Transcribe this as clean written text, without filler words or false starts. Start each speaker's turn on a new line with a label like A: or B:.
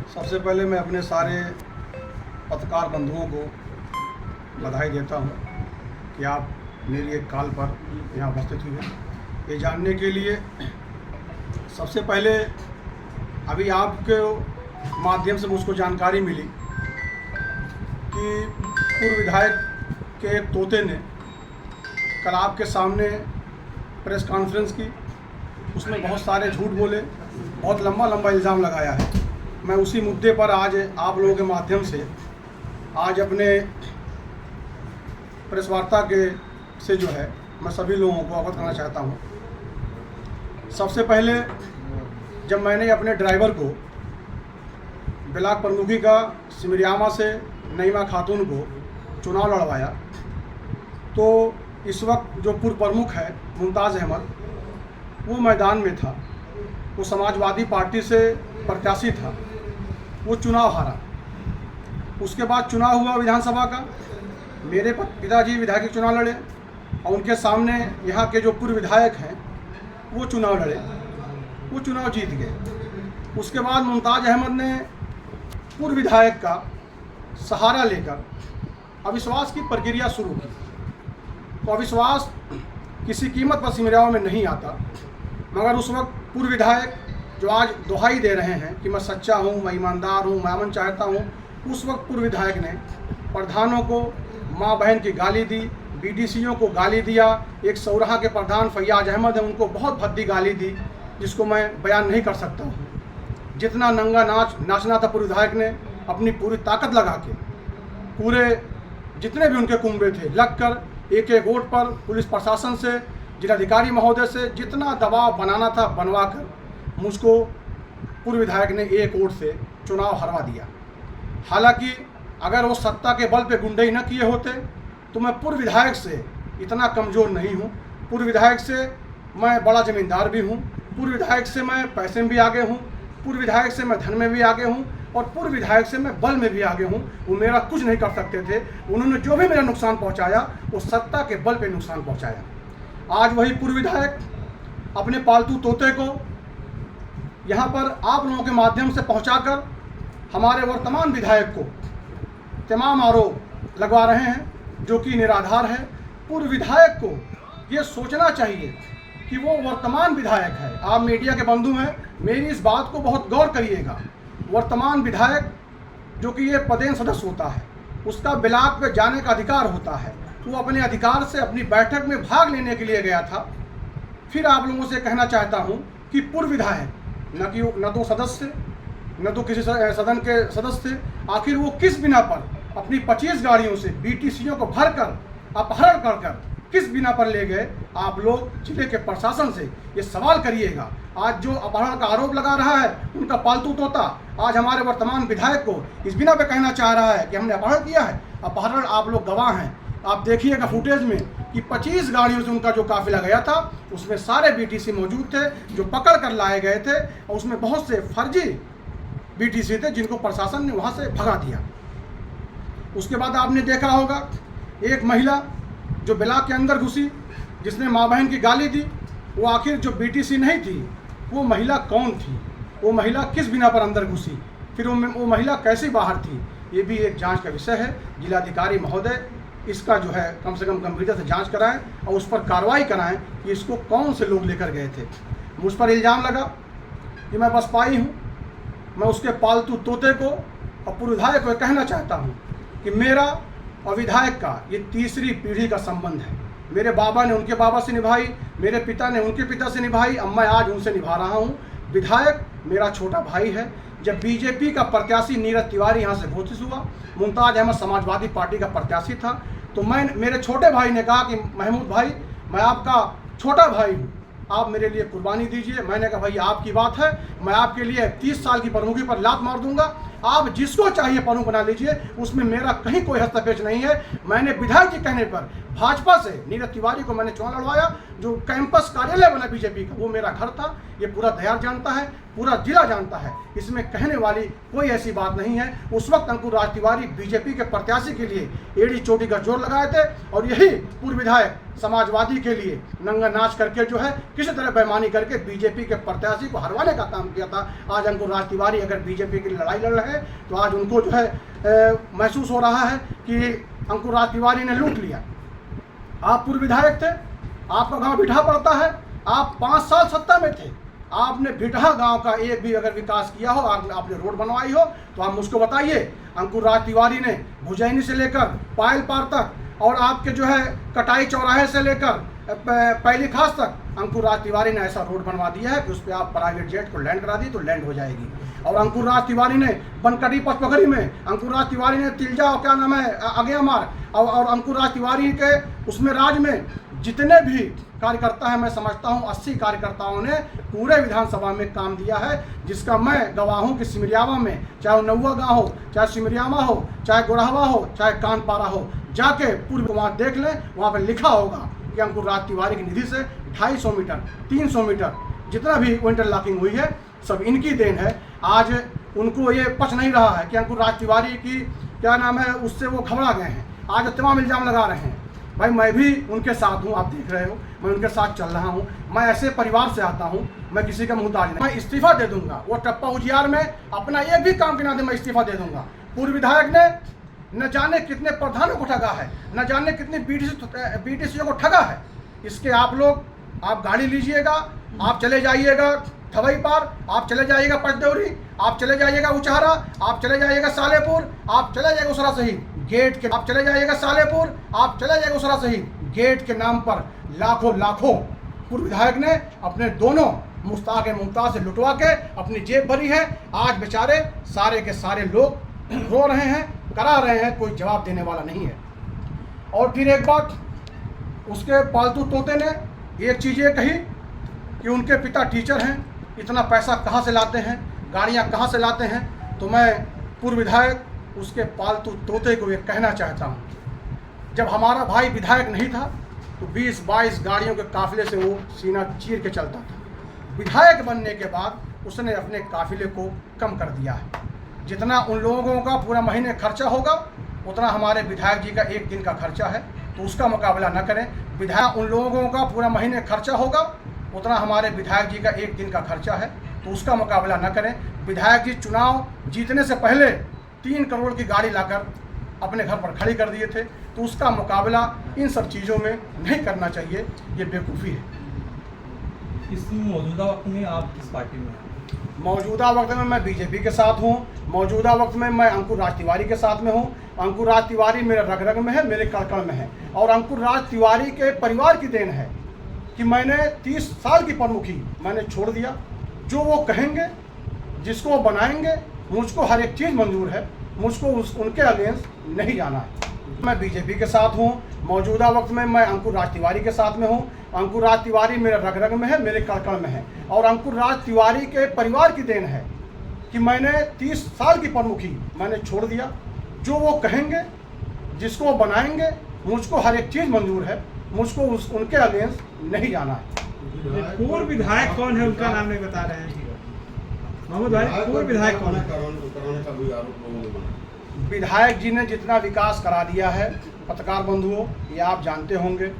A: सबसे पहले मैं अपने सारे पत्रकार बंधुओं को बधाई देता हूं कि आप मेरी एक कॉल पर यहाँ उपस्थित हुए। ये जानने के लिए सबसे पहले अभी आपके माध्यम से मुझको जानकारी मिली कि पूर्व विधायक के एक तोते ने कल आपके सामने प्रेस कॉन्फ्रेंस की, उसमें बहुत सारे झूठ बोले, बहुत लंबा इल्ज़ाम लगाया है। मैं उसी मुद्दे पर आज आप लोगों के माध्यम से आज अपने प्रेस वार्ता से जो है मैं सभी लोगों को अवगत करना चाहता हूँ। सबसे पहले जब मैंने अपने ड्राइवर को ब्लॉक प्रमुखी का सिमरियामा से नईमा खातून को चुनाव लड़वाया, तो इस वक्त जो पूर्व प्रमुख है मुमताज़ अहमद, वो मैदान में था। वो समाजवादी पार्टी से प्रत्याशी था, वो चुनाव हारा। उसके बाद चुनाव हुआ विधानसभा का, मेरे पिताजी विधायक चुनाव लड़े और उनके सामने यहाँ के जो पूर्व विधायक हैं वो चुनाव लड़े, वो चुनाव जीत गए। उसके बाद मुमताज़ अहमद ने पूर्व विधायक का सहारा लेकर अविश्वास की प्रक्रिया शुरू की। तो अविश्वास किसी कीमत पर सिमरियामा में नहीं आता, मगर उस वक्त पूर्व विधायक जो आज दुहाई दे रहे हैं कि मैं सच्चा हूँ, मैं ईमानदार हूँ, मैं अमन चाहता हूँ, उस वक्त पूर्व विधायक ने प्रधानों को माँ बहन की गाली दी, बीडीसीओं को गाली दिया। एक सौराहा के प्रधान फैयाज अहमद हैं, उनको बहुत भद्दी गाली दी, जिसको मैं बयान नहीं कर सकता हूँ। जितना नंगा नाचना था पूर्व विधायक ने अपनी पूरी ताकत लगा के, पूरे जितने भी उनके कुंबे थे लगकर एक एक वोट पर पुलिस प्रशासन से, जिलाधिकारी महोदय से जितना दबाव बनाना था बनवा कर मुझको पूर्व विधायक ने एक वोट से चुनाव हरवा दिया। हालांकि अगर वो सत्ता के बल पे गुंडई न किए होते तो मैं पूर्व विधायक से इतना कमज़ोर नहीं हूँ। पूर्व विधायक से मैं बड़ा ज़मींदार भी हूँ, पूर्व विधायक से मैं पैसे में भी आगे हूँ, पूर्व विधायक से मैं धन में भी आगे हूँ और पूर्व विधायक से मैं बल में भी आगे हूँ। वो मेरा कुछ नहीं कर सकते थे। उन्होंने जो भी मेरा नुकसान पहुँचाया वो सत्ता के बल पे नुकसान पहुँचाया। आज वही पूर्व विधायक अपने पालतू तोते को यहाँ पर आप लोगों के माध्यम से पहुँचाकर हमारे वर्तमान विधायक को तमाम आरोप लगवा रहे हैं जो कि निराधार है। पूर्व विधायक को ये सोचना चाहिए कि वो वर्तमान विधायक है। आप मीडिया के बंधु हैं, मेरी इस बात को बहुत गौर करिएगा। वर्तमान विधायक जो कि ये पदेन सदस्य होता है, उसका ब्लॉक पे जाने का अधिकार होता है। वो अपने अधिकार से अपनी बैठक में भाग लेने के लिए गया था। फिर आप लोगों से कहना चाहता हूँ कि पूर्व विधायक न तो सदस्य, न तो किसी सदन के सदस्य, आखिर वो किस बिना पर अपनी 25 गाड़ियों से बीटीसीओं को भरकर अपहरण कर किस बिना पर ले गए? आप लोग जिले के प्रशासन से ये सवाल करिएगा। आज जो अपहरण का आरोप लगा रहा है उनका पालतू तोता आज हमारे वर्तमान विधायक को इस बिना पे कहना चाह रहा है कि हमने अपहरण किया है। अपहरण आप लोग गवाह हैं, आप देखिएगा फुटेज में कि 25 गाड़ियों से उनका जो काफिला गया था उसमें सारे बीटीसी मौजूद थे जो पकड़ कर लाए गए थे, और उसमें बहुत से फर्जी बीटीसी थे जिनको प्रशासन ने वहाँ से भगा दिया। उसके बाद आपने देखा होगा एक महिला जो ब्लॉक के अंदर घुसी, जिसने माँ बहन की गाली दी, वो आखिर जो बीटीसी नहीं थी वो महिला कौन थी? वो महिला किस बिना पर अंदर घुसी? फिर वो महिला कैसी बाहर थी? ये भी एक जांच का विषय है। जिलाधिकारी महोदय इसका जो है कम से कम गंभीरता से जांच कराएं और उस पर कार्रवाई कराएं कि इसको कौन से लोग लेकर गए थे। मुझ पर इल्ज़ाम लगा कि मैं बसपाई हूँ। मैं उसके पालतू तोते को और पूर्व विधायक को कहना चाहता हूँ कि मेरा और विधायक का ये तीसरी पीढ़ी का संबंध है। मेरे बाबा ने उनके बाबा से निभाई, मेरे पिता ने उनके पिता से निभाई, अब मैं आज उनसे निभा रहा हूँ। विधायक मेरा छोटा भाई है। जब बीजेपी का प्रत्याशी नीरज तिवारी यहाँ से घोषित हुआ, मुमताज़ अहमद समाजवादी पार्टी का प्रत्याशी था, तो मेरे छोटे भाई ने कहा कि महमूद भाई, मैं आपका छोटा भाई हूँ, आप मेरे लिए कुर्बानी दीजिए। मैंने कहा भाई आपकी बात है, मैं आपके लिए 30 साल की प्रमुखी पर लात मार दूंगा, आप जिसको चाहिए प्रमुख बना लीजिए, उसमें मेरा कहीं कोई हस्तक्षेप नहीं है। मैंने विधायक जी कहने पर भाजपा से नीरज तिवारी को मैंने चुनाव लड़वाया। जो कैंपस कार्यालय बना बीजेपी का वो मेरा घर था, ये पूरा दयार जानता है। पूरा जिला जानता है, इसमें कहने वाली कोई ऐसी बात नहीं है। उस वक्त अंकुर राज तिवारी बीजेपी के प्रत्याशी के लिए एड़ी चोटी का जोर लगाए थे और यही पूर्व विधायक समाजवादी के लिए नंगा नाच करके जो है किसी तरह बेईमानी करके बीजेपी के प्रत्याशी को हरवाने का काम किया था। आज अंकुर राज तिवारी अगर बीजेपी की लड़ाई लड़ रहे हैं तो आज उनको जो है महसूस हो रहा है कि अंकुर राज तिवारी ने लूट लिया। आप पूर्व विधायक थे, आपका गांव बिठा पड़ता है, आप 5 साल सत्ता में थे, आपने बिठा गांव का एक भी अगर विकास किया हो, आपने रोड बनवाई हो तो आप मुझको बताइए। अंकुर राज तिवारी ने भुजैनी से लेकर पायल पार तक और आपके जो है कटाई चौराहे से लेकर पहली खास तक अंकुर राज तिवारी ने ऐसा रोड बनवा दिया है कि उस पर आप प्राइवेट जेट को लैंड करा दी तो लैंड हो जाएगी। और अंकुर राज तिवारी ने बनकटी पचपखरी में अंकुर राज तिवारी ने तिलजा क्या नाम है अगेमार और अंकुर राज तिवारी के उसमें राज में जितने भी कार्यकर्ता हैं, मैं समझता हूं 80 कार्यकर्ताओं ने पूरे विधानसभा में काम दिया है, जिसका मैं गवाह हूं कि सिमरियावा में चाहे नौवा गाँव हो, चाहे सिमरियावा हो, चाहे गोरहवा हो, चाहे कानपारा हो, जाके पूर्व वहाँ देख लें, वहाँ पर लिखा होगा कि अंकुर राज तिवारी की निधि से 250 मीटर 300 मीटर जितना भी इंटरलॉकिंग हुई है सब इनकी देन है। आज उनको ये पच नहीं रहा है कि अंकुर राज तिवारी की क्या नाम है उससे वो घबरा गए हैं, आज तमाम इल्ज़ाम लगा रहे हैं। भाई मैं भी उनके साथ हूँ, आप देख रहे हो मैं उनके साथ चल रहा हूँ, मैं ऐसे परिवार से आता हूँ, मैं किसी का मुहताज नहीं। मैं इस्तीफा दे दूंगा, वो टप्पा उजियार में अपना एक भी काम के नाते मैं इस्तीफा दे दूंगा। पूर्व विधायक ने न जाने कितने प्रधानों को ठगा है, न जाने कितने बीटीसीओ को ठगा है। इसके आप लोग आप गाड़ी लीजिएगा, आप चले जाइएगा थवई पार, आप चले जाइएगा पचदौरी, आप चले जाइएगा उचारा, आप चले जाइएगा सालेपुर, आप चले जाइएगा उसरा शहीद गेट के, आप चले जाइएगा सालेपुर, आप चले जाइएगा उसरा शहीद गेट के नाम पर लाखों पूर्व विधायक ने अपने दोनों मुश्ताक मुमताज से लुटवा के अपनी जेब भरी है। आज बेचारे सारे के सारे लोग रो रहे हैं, करा रहे हैं, कोई जवाब देने वाला नहीं है। और फिर एक बात, उसके पालतू तोते ने एक चीज़ ये कही कि उनके पिता टीचर हैं, इतना पैसा कहाँ से लाते हैं, गाड़ियाँ कहाँ से लाते हैं। तो मैं पूर्व विधायक उसके पालतू तोते को ये कहना चाहता हूँ, जब हमारा भाई विधायक नहीं था तो 20-22 गाड़ियों के काफिले से वो सीना चीर के चलता था। विधायक बनने के बाद उसने अपने काफिले को कम कर दिया है। जितना उन लोगों का पूरा महीने खर्चा होगा उतना हमारे विधायक जी का एक दिन का खर्चा है, तो उसका मुकाबला न करें। विधायक उन लोगों का पूरा महीने खर्चा होगा उतना हमारे विधायक जी का एक दिन का खर्चा है, तो उसका मुकाबला न करें। विधायक जी चुनाव जीतने से पहले 3 करोड़ की गाड़ी लाकर अपने घर पर खड़ी कर दिए थे, तो उसका मुकाबला इन सब चीज़ों में नहीं करना चाहिए, ये बेवकूफ़ी है।
B: इस मौजूदा वक्त में आप किस पार्टी में हैं?
A: मौजूदा वक्त में मैं बीजेपी के साथ हूँ। मौजूदा वक्त में मैं अंकुर राज तिवारी के साथ में हूँ। अंकुर राज तिवारी मेरे रग रग में है, मेरे कड़कड़ में है, और अंकुर राज तिवारी के परिवार की देन है कि मैंने 30 साल की प्रमुखी मैंने छोड़ दिया। जो वो कहेंगे, जिसको वो बनाएंगे, मुझको हर एक चीज़ मंजूर है, मुझको उनके अगेंस्ट नहीं जाना है। मैं बीजेपी के साथ हूँ। मौजूदा वक्त में मैं अंकुर राज तिवारी के साथ में हूँ। अंकुर राज तिवारी मेरे रग रग में है, मेरे कड़कड़ में है, और अंकुर राज तिवारी के परिवार की देन है कि मैंने 30 साल की प्रमुखी मैंने छोड़ दिया। जो वो कहेंगे, जिसको वो बनाएंगे, मुझको हर एक चीज़ मंजूर है, मुझको उनके अगेंस्ट नहीं जाना है।
B: पूर्व विधायक कौन है, उनका नाम नहीं बता रहे हैं मोहम्मद भाई, पूर्व विधायक कौन है?
A: विधायक जी ने जितना विकास करा दिया है पत्रकार बंधुओं, ये आप जानते होंगे।